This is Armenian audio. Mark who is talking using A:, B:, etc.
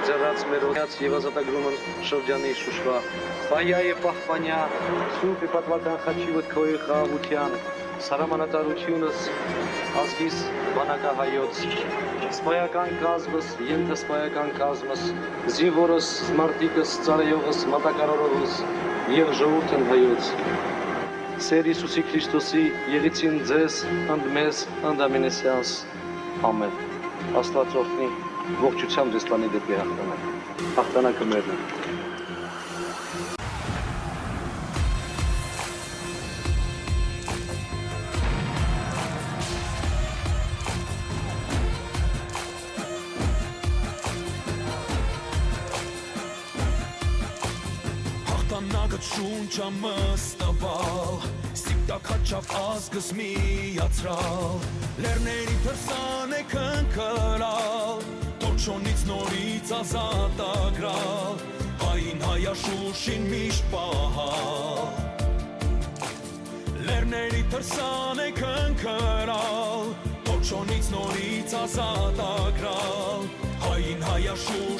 A: ձեռած մեր օրյաց եւ ազատագրումն շրջանի շուշվա Պայայե պահպանյա սուրբ եւ պատվական խաչիվդ քոյի խաղաղության սարամանատարությունս ազգիս բանակահայոց սպայական կազմս ենթասպայական կազմս զինվորս զմարտիկս ծառայողս մատակարարողս եւ ժողովրդն հայոց Սեր Իսուսի Քրիստոսի եղիցին ձեզ ընդ մեզ ընդ ամենեսյանս ամեն Աստված օրհնի ողջությամբ ձեզ տանի դեպի հաղթանակը մերն է
B: Հաղթանակը շունչա մստվալ Սիպտակ հաչավ ազգս միացրալ Լերների թրսան է քնքրալ Թորջոնից նորից ազատագրալ Հային հայաշուշին միշտ պահալ Լերների թրսան է քնքրալ Թորջոնից նորից ազատագրալ Հային հայաշուշին